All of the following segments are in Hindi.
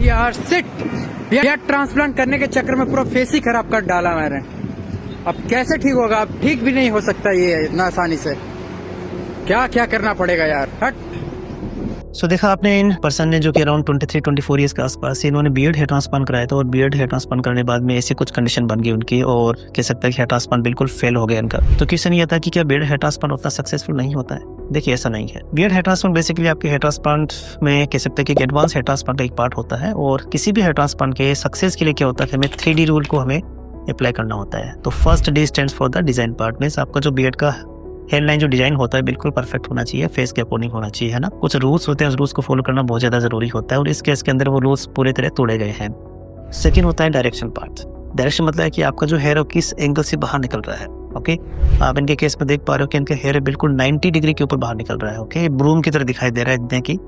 यार सिट, यार ट्रांसप्लांट करने के चक्कर में पूरा फेस ही खराब कर डाला मैंने। अब कैसे ठीक होगा? अब ठीक भी नहीं हो सकता ये इतना आसानी से। क्या क्या करना पड़ेगा यार, हट। सो देखा आपने, इन पर्सन ने जो कि अराउंड 23-24 ईयर्स के आसपास इन्होंने बियर्ड हेयर ट्रांसप्लांट कराया था, और बियर्ड हेयर ट्रांसप्लांट करने के बाद में ऐसी कुछ कंडीशन बन गई उनकी, और कह सकता है कि हेयर ट्रांसप्लांट बिल्कुल फेल हो गया इनका। तो क्वेश्चन ये था कि क्या बियर्ड हेयर ट्रांसप्लांट उतना सक्सेसफुल नहीं होता है? देखिए, ऐसा नहीं है। बियर्ड हेयर ट्रांसप्लांट बेसिकली आपके हेयर ट्रांसप्लांट में कह सकते हैं कि एडवांस हेयर ट्रांसप्लांट का एक पार्ट होता है, और किसी भी हेयर ट्रांसप्लांट के सक्सेस के लिए क्या होता है कि हमें 3D रूल को हमें अप्लाई करना होता है। तो first D stands for the design part, means आपका जो बियर्ड का हेयर लाइन जो डिजाइन होता है बिल्कुल परफेक्ट होना चाहिए, फेस के अकॉर्डिंग होना चाहिए, है ना। कुछ रूल्स होते हैं, उस रूल्स को फॉलो करना बहुत ज्यादा जरूरी होता है, और इस केस के अंदर वो रूल्स पूरी तरह तोड़े गए हैं। सेकंड होता है डायरेक्शन पार्ट। डायरेक्शन मतलब है कि आपका जो हेयर किस एंगल से बाहर निकल रहा है। ओके, आप इनके केस में देख पा रहे हो कि इनका हेयर बिल्कुल 90 डिग्री के ऊपर बाहर निकल रहा है। ओके, ब्रूम की तरह दिखाई दे रहा है, कि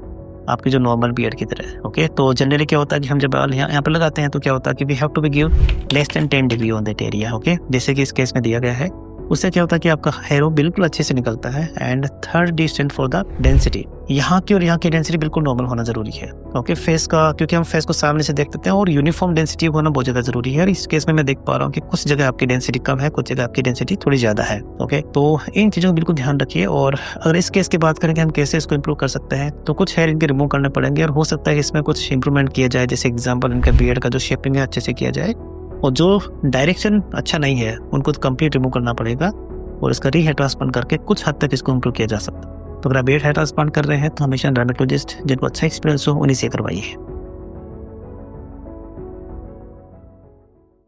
आपकी जो नॉर्मल बियर्ड की तरह है। ओके, तो जनरली क्या होता है कि हम जब बाल यहाँ पे लगाते हैं तो क्या होता है कि we have to be give less than 10 degree on that area. Okay, जैसे कि इस केस में दिया गया है, उससे क्या होता है कि आपका हेयर बिल्कुल अच्छे से निकलता है। And third D stand for the density. यहाँ की और यहाँ की डेंसिटी बिल्कुल नॉर्मल होना जरूरी है। ओके, फेस का, क्योंकि हम फेस को सामने से देखते हैं, और यूनिफॉर्म डेंसिटी होना बहुत ज्यादा जरूरी है। और इस केस में मैं देख पा रहा हूँ कि कुछ जगह आपकी डेंसिटी कम है, कुछ जगह आपकी डेंसिटी थोड़ी ज्यादा है। ओके, तो इन चीजों को बिल्कुल ध्यान रखिए। और अगर इस केस की बात करें कि हम कैसे इसको इंप्रूव कर सकते हैं, तो कुछ हेयर इनके रिमूव करने पड़ेंगे, और हो सकता है इसमें कुछ इंप्रूवमेंट किया जाए। जैसे एग्जाम्पल, इनका बियर्ड का जो शेपिंग है अच्छे से किया जाए, और जो डायरेक्शन अच्छा नहीं है उनको कंप्लीट रिमूव करना पड़ेगा, और इसका री हेयर ट्रांसप्लांट करके कुछ हद तक इसको इम्प्रूव किया जा सकता है। तो अगर आप बियर्ड हेयर ट्रांसप्लांट कर रहे हैं तो हमेशा डर्मेटोलॉजिस्ट जिनको अच्छा एक्सपीरियंस हो उन्हीं से करवाइए।